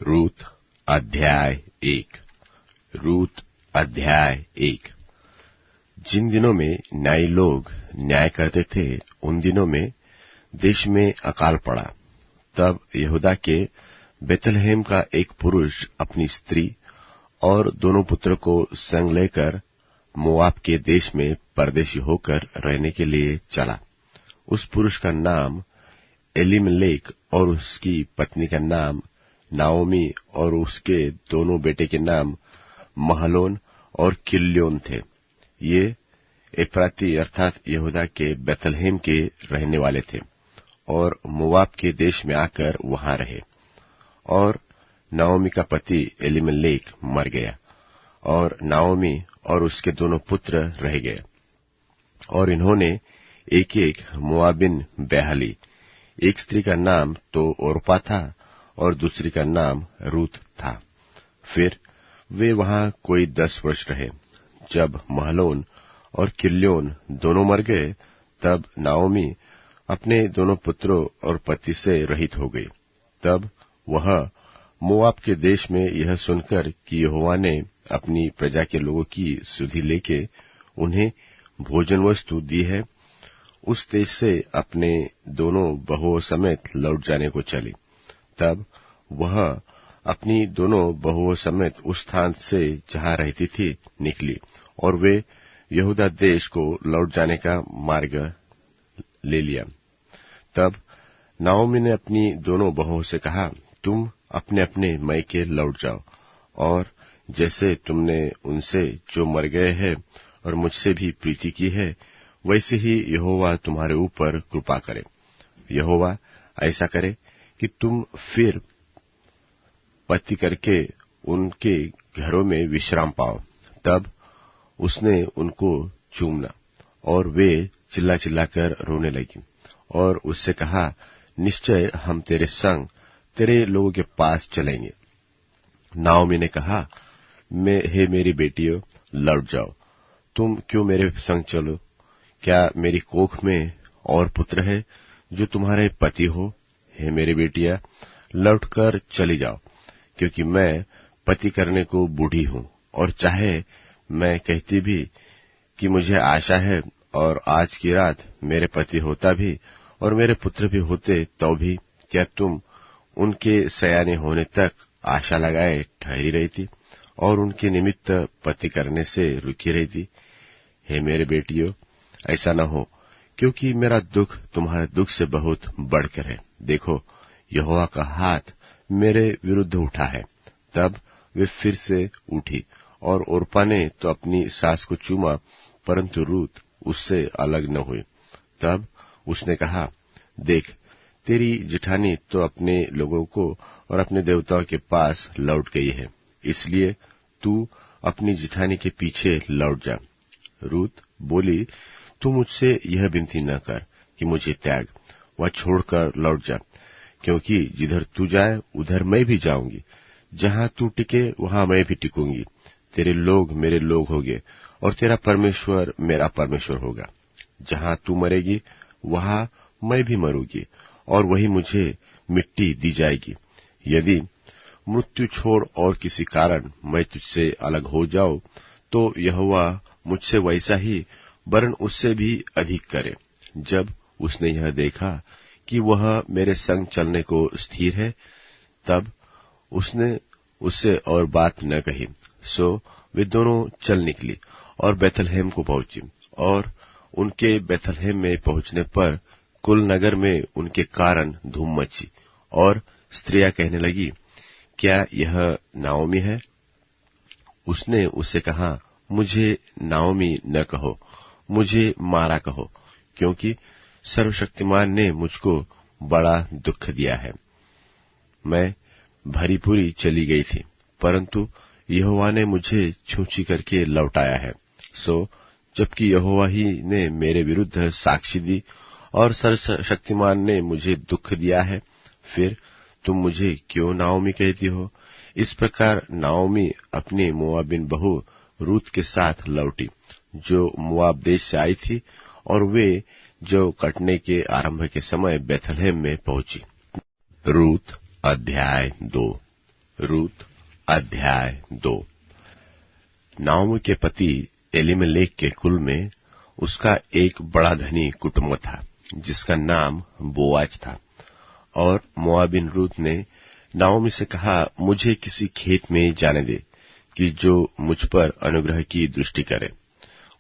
रूत अध्याय 1। रूत अध्याय 1। जिन दिनों में न्यायी लोग न्याय करते थे, उन दिनों में देश में अकाल पड़ा। तब यहूदा के बेथलहेम का एक पुरुष अपनी स्त्री और दोनों पुत्र को संग लेकर मोआब के देश में परदेशी होकर रहने के लिए चला। उस पुरुष का नाम एलीमेलेक और उसकी पत्नी का नाम नाओमी और उसके दोनों बेटे के नाम महलोन और किल्योन थे। ये एफ्राती अर्थात यहूदा के बेथलहेम के रहने वाले थे और मोआब के देश में आकर वहां रहे। और नाओमी का पति एलीमेलेक मर गया और नाओमी और उसके दोनों पुत्र रह गए। और इन्होंने एक एक मोआबिन ब्याह ली। एक स्त्री का नाम तो ओर्पा था और दूसरी का नाम रूत था। फिर वे वहां कोई 10 वर्ष रहे। जब महलोन और किल्योन दोनों मर गए, तब नाओमी अपने दोनों पुत्रों और पति से रहित हो गई। तब वह मोआब के देश में यह सुनकर कि यहोवा ने अपनी प्रजा के लोगों की सुधि लेके उन्हें भोजन वस्तु दी है, उस देश से अपने दोनों बहुओं समेत लौट जाने को चली। तब वह अपनी दोनों बहुओं समेत उस स्थान से जहां रहती थी निकली, और वे यहूदा देश को लौट जाने का मार्ग ले लिया। तब नाओमी ने अपनी दोनों बहुओं से कहा, तुम अपने अपने मैके लौट जाओ, और जैसे तुमने उनसे जो मर गए हैं और मुझसे भी प्रीति की है, वैसे ही यहोवा तुम्हारे ऊपर कृपा करे। यहोवा ऐसा करे कि तुम फिर पति करके उनके घरों में विश्राम पाओ। तब उसने उनको चूमना, और वे चिल्ला चिल्लाकर रोने लगी, और उससे कहा, निश्चय हम तेरे संग तेरे लोगों के पास चलेंगे। नाओमी ने कहा, हे मेरी बेटियों, लौट जाओ। तुम क्यों मेरे संग चलो? क्या मेरी कोख में और पुत्र है जो तुम्हारे पति हो? हे मेरी बेटियां, लौटकर चली जाओ, क्योंकि मैं पति करने को बूढ़ी हूं। और चाहे मैं कहती भी कि मुझे आशा है, और आज की रात मेरे पति होता भी और मेरे पुत्र भी होते, तो भी क्या तुम उनके सयाने होने तक आशा लगाए ठहरी रहती और उनके निमित्त पति करने से रुकी रहती? हे मेरे बेटियों, ऐसा न हो, क्योंकि मेरा दुख तुम्हारे दुख से बहुत बढ़कर है। देखो, यहोवा का हाथ मेरे विरुद्ध उठा है। तब वे फिर से उठी, और ओर्पा ने तो अपनी सास को चूमा, परंतु रूत उससे अलग न हुई। तब उसने कहा, देख, तेरी जिठानी तो अपने लोगों को और अपने देवताओं के पास लौट गई है, इसलिए तू अपनी जिठानी के पीछे लौट जा। रूत बोली, तू मुझसे यह विनती न कर कि मुझे त्याग, वह छोड़कर लौट जा, क्योंकि जिधर तू जाए उधर मैं भी जाऊंगी, जहां तू टिके वहां मैं भी टिकूंगी। तेरे लोग मेरे लोग होंगे और तेरा परमेश्वर मेरा परमेश्वर होगा। जहां तू मरेगी वहां मैं भी मरूंगी, और वही मुझे मिट्टी दी जाएगी। यदि मृत्यु छोड़ और किसी कारण मैं तुझसे अलग हो जाऊं, तो यहोवा मुझसे वैसा ही वरन उससे भी अधिक करे। जब उसने यह देखा कि वह मेरे संग चलने को स्थिर है, तब उसने उससे और बात न कही। सो वे दोनों चल निकली और बेथलहेम को पहुंची। और उनके बेथलहेम में पहुंचने पर कुल नगर में उनके कारण धूम मची, और स्त्रियां कहने लगी, क्या यह नाओमी है? उसने उससे कहा, मुझे नाओमी न कहो, मुझे मारा कहो, क्योंकि सर्वशक्तिमान ने मुझको बड़ा दुख दिया है। मैं भरी पूरी चली गई थी, परंतु यहोवा ने मुझे छूछी करके लौटाया है। सो जबकि यहोवा ही ने मेरे विरुद्ध साक्षी दी और सर्वशक्तिमान ने मुझे दुख दिया है, फिर तुम मुझे क्यों नाओमी कहती हो? इस प्रकार नाओमी अपनी मोआबिन बहू रूत के साथ लौटी, जो मोआब देश से आई थी, और वे जो कटने के आरंभ के समय बेथलहेम में पहुंची। रूत अध्याय 2। रूत अध्याय 2। नाओमी के पति एलीमेलेक के कुल में उसका एक बड़ा धनी कुटुंब था जिसका नाम बोआज था। और मोआबिन रूत ने नाओमी से कहा, मुझे किसी खेत में जाने दे कि जो मुझ पर अनुग्रह की दृष्टि करे,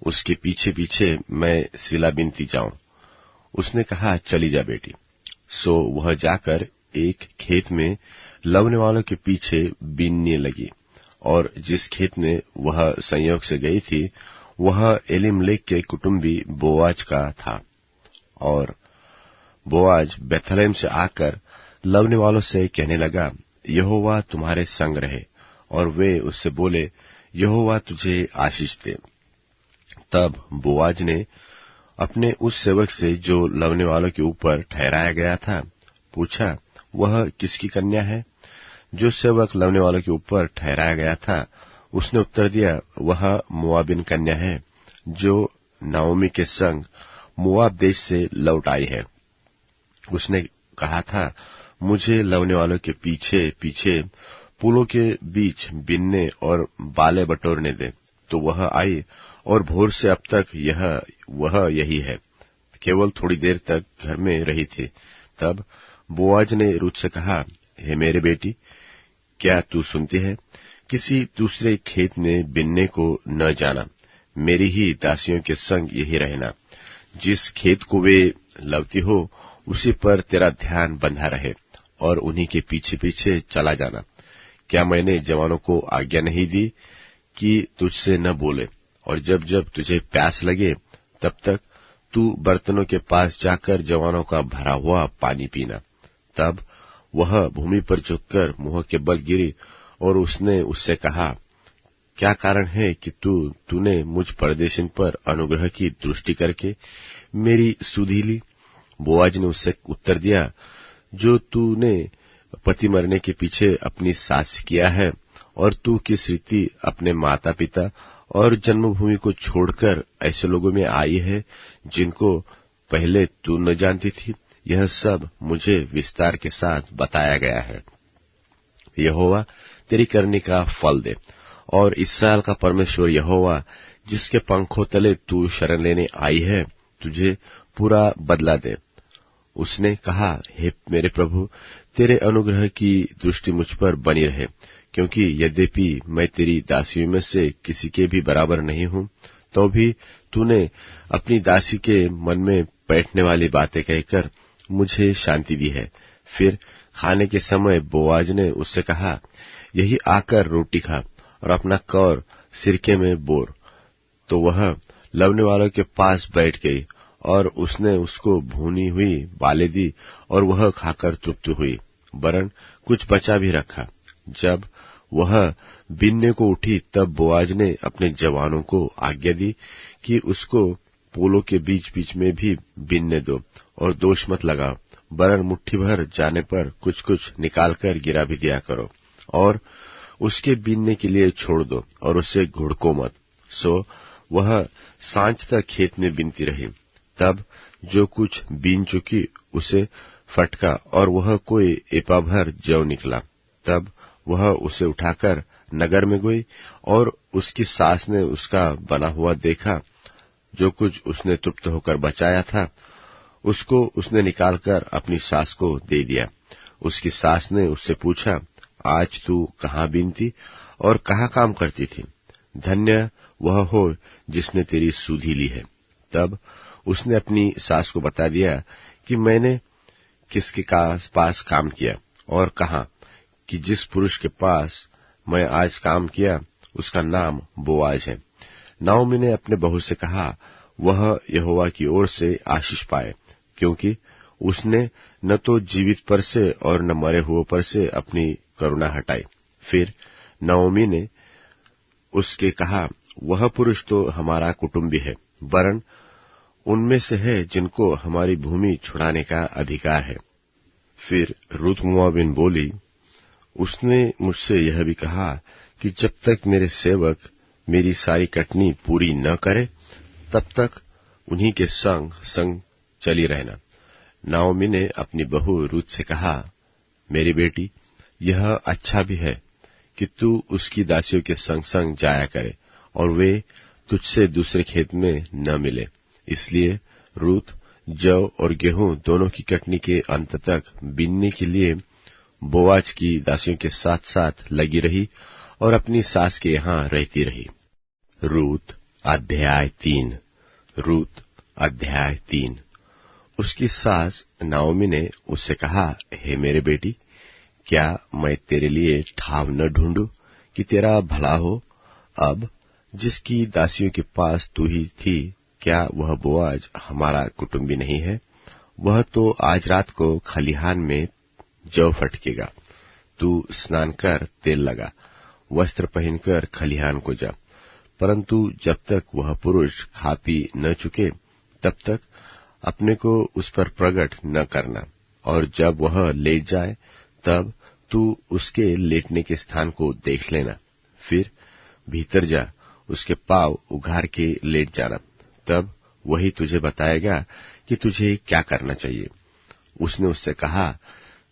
उसके पीछे पीछे मैं सिला बिनती जाऊं। उसने कहा, चली जा बेटी। सो वह जाकर एक खेत में लवने वालों के पीछे बीनने लगी। और जिस खेत में वह संयोग से गई थी वह एलीमेलेक के कुटुंबी बोआज का था। और बोआज बेथलेहम से आकर लवने वालों से कहने लगा, यहोवा तुम्हारे संग रहे। और वे उससे बोले, यहोवा तुझे आशीष दे। तब बोआज ने अपने उस सेवक से जो लवने वालों के ऊपर ठहराया गया था पूछा, वह किसकी कन्या है? जो सेवक लवने वालों के ऊपर ठहराया गया था उसने उत्तर दिया, वह मोआबिन कन्या है जो नाओमी के संग मोआब देश से लौट आई है। उसने कहा था, मुझे लवने वालों के पीछे पीछे पुलों के बीच बिनने और बाले बटोरने दे। तो वह आई और भोर से अब तक वह यही है, केवल थोड़ी देर तक घर में रही थी। तब बोआज ने रूत से कहा, हे मेरे बेटी, क्या तू सुनती है? किसी दूसरे खेत में बिनने को न जाना, मेरी ही दासियों के संग यही रहना। जिस खेत को वे लवती हो उसी पर तेरा ध्यान बंधा रहे और उन्हीं के पीछे पीछे चला जाना। क्या मैंने जवानों को आज्ञा नहीं दी कि तुझसे न बोले? और जब जब तुझे प्यास लगे तब तक तू बर्तनों के पास जाकर जवानों का भरा हुआ पानी पीना। तब वह भूमि पर झुककर मुंह के बल गिरी और उसने उससे कहा, क्या कारण है कि तूने मुझ परदेशिन पर अनुग्रह की दृष्टि करके मेरी सुधि ली? बोआज ने उससे उत्तर दिया, जो तूने पति मरने के पीछे अपनी सास किया है, और तू किस रीति अपने माता पिता और जन्मभूमि को छोड़कर ऐसे लोगों में आई है जिनको पहले तू न जानती थी, यह सब मुझे विस्तार के साथ बताया गया है। यहोवा तेरी करनी का फल दे, और इस्राएल का परमेश्वर यहोवा जिसके पंखों तले तू शरण लेने आई है तुझे पूरा बदला दे। उसने कहा, हे मेरे प्रभु, तेरे अनुग्रह की दृष्टि मुझ पर बनी रहे, क्योंकि यद्यपि मैं तेरी दासियों में से किसी के भी बराबर नहीं हूं, तो भी तूने अपनी दासी के मन में बैठने वाली बातें कहकर मुझे शांति दी है। फिर खाने के समय बोआज ने उससे कहा, यही आकर रोटी खा और अपना कौर सिरके में बोर। तो वह लवने वालों के पास बैठ गई और उसने उसको भूनी हुई बालें दी और वह खाकर तृप्त हुई, वरन कुछ बचा भी रखा। जब वह बीनने को उठी तब बोआज ने अपने जवानों को आज्ञा दी कि उसको पोलों के बीच बीच में भी बीनने दो और दोष मत लगाओ, वरन मुट्ठी भर जाने पर कुछ कुछ निकालकर गिरा भी दिया करो, और उसके बीनने के लिए छोड़ दो और उसे घुड़को मत। सो वह सांझ तक खेत में बीनती रही। तब जो कुछ बीन चुकी उसे फटका और वह कोई एपा भर जौ निकला। तब वह उसे उठाकर नगर में गई और उसकी सास ने उसका बना हुआ देखा। जो कुछ उसने तृप्त होकर बचाया था उसको उसने निकालकर अपनी सास को दे दिया। उसकी सास ने उससे पूछा, आज तू कहाँ बीनती और कहाँ काम करती थी? धन्य वह हो जिसने तेरी सुधि ली है। तब उसने अपनी सास को बता दिया कि मैंने किसके पास काम किया और कहा कि जिस पुरुष के पास मैं आज काम किया उसका नाम बोआज है। नाओमी ने अपने बहू से कहा, वह यहोवा की ओर से आशीष पाए, क्योंकि उसने न तो जीवित पर से और न मरे हुए पर से अपनी करुणा हटाई। फिर नाओमी ने उसके कहा, वह पुरुष तो हमारा कुटुंबी है, वरन उनमें से है जिनको हमारी भूमि छुड़ाने का अधिकार है। फिर रूत मोआबिन बोली, उसने मुझसे यह भी कहा कि जब तक मेरे सेवक मेरी सारी कटनी पूरी न करे तब तक उन्हीं के संग संग चली रहना। नाओमी ने अपनी बहू रूत से कहा, मेरी बेटी, यह अच्छा भी है कि तू उसकी दासियों के संग संग जाया करे और वे तुझसे दूसरे खेत में न मिले। इसलिए रूत जौ और गेहूं दोनों की कटनी के अंत तक बीनने के लिए बोआज की दासियों के साथ साथ लगी रही और अपनी सास के यहाँ रहती रही। रूत अध्याय 3। रूत अध्याय 3। उसकी सास नाओमी ने उससे कहा, हे मेरे बेटी, क्या मैं तेरे लिए ठाव न ढूंढूं कि तेरा भला हो? अब जिसकी दासियों के पास तू ही थी, क्या वह बोआज हमारा कुटुंबी नहीं है? वह तो आज रात को खलिहान में जौ फटकेगा। तू स्नान कर, तेल लगा, वस्त्र पहनकर खलिहान को जा, परंतु जब तक वह पुरुष खा पी न चुके तब तक अपने को उस पर प्रकट न करना, और जब वह लेट जाए तब तू उसके लेटने के स्थान को देख लेना। फिर भीतर जा, उसके पांव उघार के लेट जाना, तब वही तुझे बताएगा कि तुझे क्या करना चाहिए। उसने उससे कहा,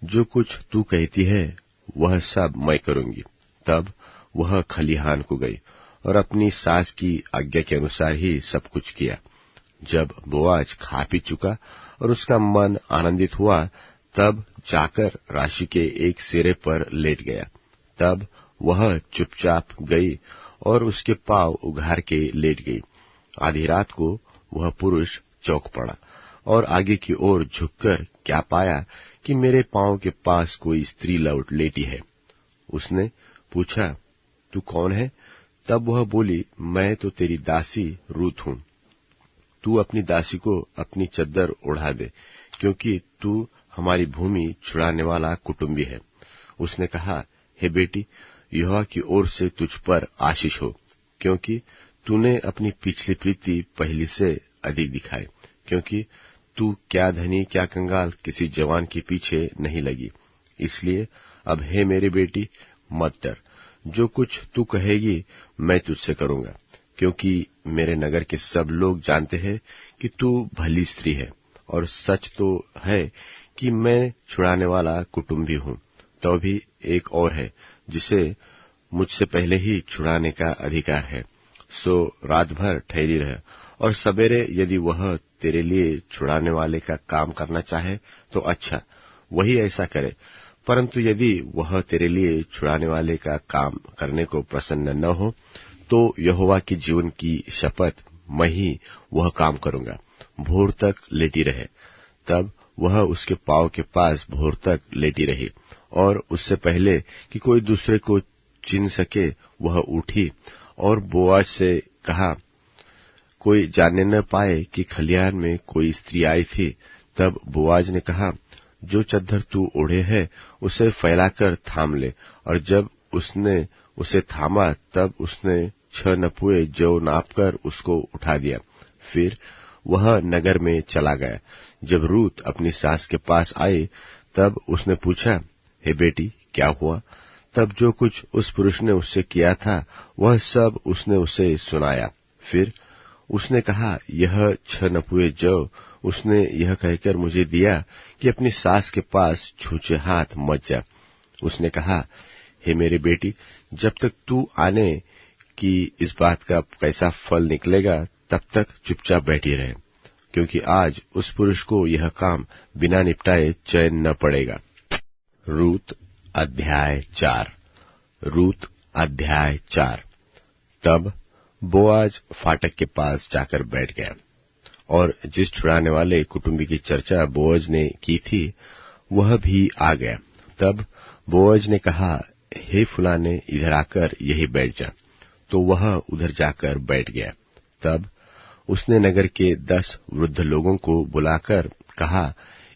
जो कुछ तू कहती है वह सब मैं करूंगी। तब वह खलिहान को गई और अपनी सास की आज्ञा के अनुसार ही सब कुछ किया। जब बोआज खा पी चुका और उसका मन आनंदित हुआ, तब जाकर राशि के एक सिरे पर लेट गया। तब वह चुपचाप गई और उसके पांव उघार के लेट गई। आधी रात को वह पुरुष चौंक पड़ा और आगे की ओर झुककर क्या पाया कि मेरे पांव के पास कोई स्त्री लौट लेटी है। उसने पूछा, तू कौन है? तब वह बोली, मैं तो तेरी दासी रूत हूं। तू अपनी दासी को अपनी चद्दर ओढ़ा दे, क्योंकि तू हमारी भूमि छुड़ाने वाला कुटुंबी है। उसने कहा, हे बेटी, यहोवा की ओर से तुझ पर आशीष हो, क्योंकि तूने अपनी पिछली प्रीति पहली से अधिक दिखाई, क्योंकि तू क्या धनी क्या कंगाल किसी जवान के पीछे नहीं लगी। इसलिए अब हे मेरी बेटी, मत डर, जो कुछ तू कहेगी मैं तुझसे करूंगा, क्योंकि मेरे नगर के सब लोग जानते हैं कि तू भली स्त्री है, और सच तो है कि मैं छुड़ाने वाला कुटुंबी हूं। तो भी एक और है जिसे मुझसे पहले ही छुड़ाने का अधिकार है। सो रात भर ठहरी रह, और सवेरे यदि वह तेरे लिए छुड़ाने वाले का काम करना चाहे तो अच्छा, वही ऐसा करे, परंतु यदि वह तेरे लिए छुड़ाने वाले का काम करने को प्रसन्न न हो, तो यहोवा के जीवन की शपथ, मैं ही वह काम करूंगा। भोर तक लेटी रहे। तब वह उसके पांव के पास भोर तक लेटी रही, और उससे पहले कि कोई दूसरे को चिन्ह सके वह उठी और बोआज से कहा, कोई जानने न पाए कि खलिहान में कोई स्त्री आई थी। तब बोआज ने कहा, जो चद्दर तू ओढ़े है उसे फैलाकर थाम ले। और जब उसने उसे थामा, तब उसने 6 नपुए जौ नापकर उसको उठा दिया। फिर वह नगर में चला गया। जब रूत अपनी सास के पास आई, तब उसने पूछा, हे बेटी, क्या हुआ? तब जो कुछ उस पुरुष ने उससे किया था वह सब उसने उसे सुनाया। फिर उसने कहा, यह 6 नपुए जौ उसने यह कहकर मुझे दिया कि अपनी सास के पास छूछे हाथ मत जा। उसने कहा, हे मेरी बेटी, जब तक तू आने कि इस बात का कैसा फल निकलेगा तब तक चुपचाप बैठी रहे, क्योंकि आज उस पुरुष को यह काम बिना निपटाए चैन न पड़ेगा। रूत अध्याय 4। रूत अध्याय 4। तब बोआज फाटक के पास जाकर बैठ गया, और जिस छुड़ाने वाले कुटुंबी की चर्चा बोआज ने की थी वह भी आ गया। तब बोआज ने कहा, हे फुलाने, इधर आकर यही बैठ जा। तो वह उधर जाकर बैठ गया। तब उसने नगर के 10 वृद्ध लोगों को बुलाकर कहा,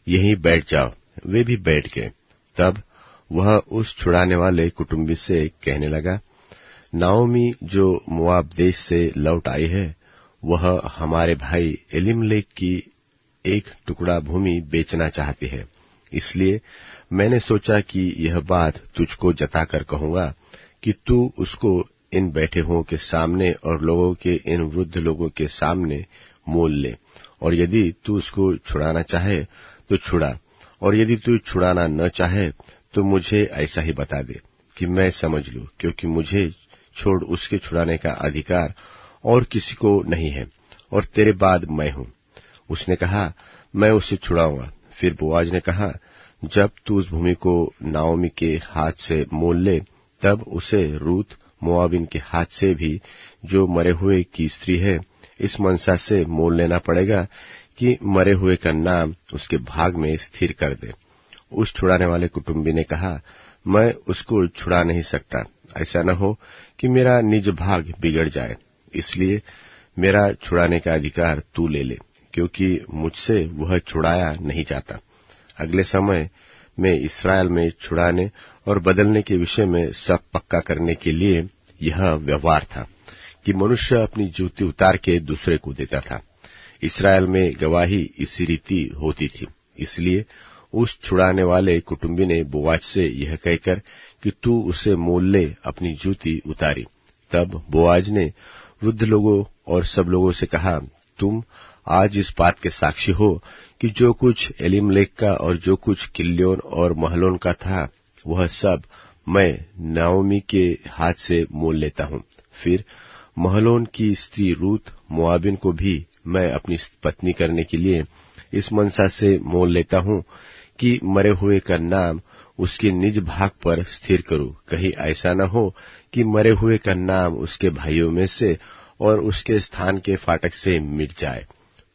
यहीं बैठ जाओ। वे भी बैठ गए। तब वह उस छुड़ाने वाले कुटुंबी से कहने लगा, नाओमी जो मोआब देश से लौट आई है, वह हमारे भाई एलीमलेक की एक टुकड़ा भूमि बेचना चाहती है। इसलिए मैंने सोचा कि यह बात तुझको जताकर कहूंगा कि तू उसको इन बैठे हुओं के सामने और लोगों के इन वृद्ध लोगों के सामने मोल ले, और यदि तू उसको छुड़ाना चाहे तो छुड़ा, और यदि तू छुड़ाना न चाहे तो मुझे ऐसा ही बता दे कि मैं समझ लूं, क्योंकि मुझे छोड़ उसके छुड़ाने का अधिकार और किसी को नहीं है, और तेरे बाद मैं हूं। उसने कहा, मैं उसे छुड़ाऊंगा। फिर बोआज ने कहा, जब तू उस भूमि को नाओमी के हाथ से मोल ले, तब उसे रूत मोआबिन के हाथ से भी, जो मरे हुए की स्त्री है, इस मनसा से मोल लेना पड़ेगा कि मरे हुए का नाम उसके भाग में स्थिर कर दे। उस छुड़ाने वाले कुटुंबी ने कहा, मैं उसको छुड़ा नहीं सकता, ऐसा न हो कि मेरा निज भाग बिगड़ जाए, इसलिए मेरा छुड़ाने का अधिकार तू ले ले, क्योंकि मुझसे वह छुड़ाया नहीं जाता। अगले समय में इस्राएल में छुड़ाने और बदलने के विषय में सब पक्का करने के लिए यह व्यवहार था कि मनुष्य अपनी जूती उतार के दूसरे को देता था। इस्राएल में गवाही इसी रीति होती थी। इसलिए उस छुड़ाने वाले कुटुंबी ने बोआज से यह कहकर कि तू उसे मोल ले, अपनी जूती उतारी। तब बोआज ने वृद्ध लोगों और सब लोगों से कहा, तुम आज इस बात के साक्षी हो कि जो कुछ एलीमलेक का और जो कुछ किल्योन और महलोन का था, वह सब मैं नाओमी के हाथ से मोल लेता हूं। फिर महलोन की स्त्री रूत मोआबिन को भी मैं अपनी पत्नी करने के लिए इस मनसा से मोल लेता हूं कि मरे हुए का नाम उसके निज भाग पर स्थिर करूं। कहीं ऐसा न हो कि मरे हुए का नाम उसके भाइयों में से और उसके स्थान के फाटक से मिट जाए।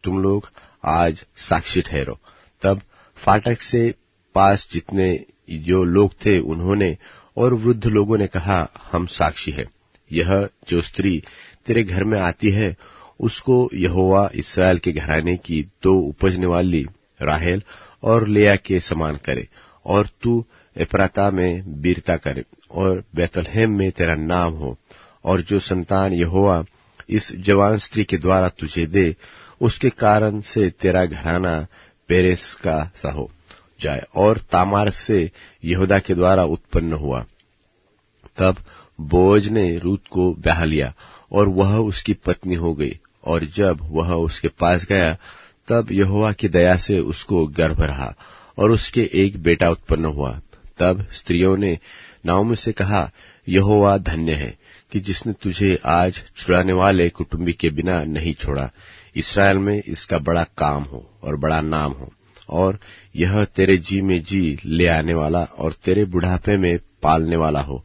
तुम लोग आज साक्षी ठहरो। तब फाटक से पास जितने जो लोग थे उन्होंने और वृद्ध लोगों ने कहा, हम साक्षी है। यह जो स्त्री तेरे घर में आती है, उसको यहोवा इस्राएल के घराने की दो उपजने वाली राहेल और लेया के समान करे, और तू एप्राता में वीरता करे और बैतलहम में तेरा नाम हो, और जो संतान यहोवा इस जवान स्त्री के द्वारा तुझे दे, उसके कारण से तेरा घराना पेरेस का सा हो जाए। और तामार से यहूदा के द्वारा उत्पन्न हुआ। तब बोअज ने रूत को ब्याह लिया और वह उसकी पत्नी हो गई। और जब वह उसके पास गया, तब यहोवा की दया से उसको गर्भ रहा और उसके एक बेटा उत्पन्न हुआ। तब स्त्रियों ने नाओमी से कहा, यहोवा धन्य है कि जिसने तुझे आज छुड़ाने वाले कुटुंबी के बिना नहीं छोड़ा। इस्राएल में इसका बड़ा काम हो और बड़ा नाम हो, और यह तेरे जी में जी ले आने वाला और तेरे बुढ़ापे में पालने वाला हो,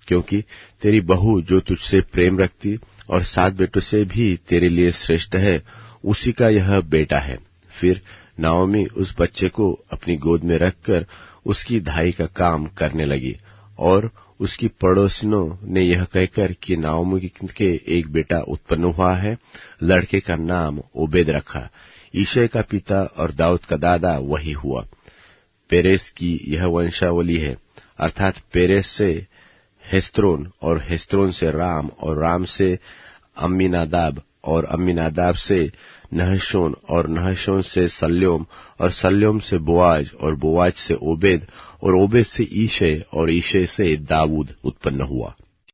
क्योंकि तेरी बहू जो तुझसे प्रेम रखती और 7 बेटों से भी तेरे लिए श्रेष्ठ है, उसी का यह बेटा है। फिर नाओमी उस बच्चे को अपनी गोद में रखकर उसकी धाई का काम करने लगी। और उसकी पड़ोसिनों ने यह कहकर कि नाओमी के एक बेटा उत्पन्न हुआ है, लड़के का नाम ओबेद रखा। ईशै का पिता और दाऊद का दादा वही हुआ। पेरेस की यह वंशावली है, अर्थात पेरेस से हेस्रोन और हेस्रोन से राम और राम से अम्मीनादाब और अम्मीनादाब से नहशोन और नहशोन से सल्योम और सल्योम से बोआज और बोआज से ओबेद और ओबेद से ईशै और ईशै से दाऊद उत्पन्न हुआ।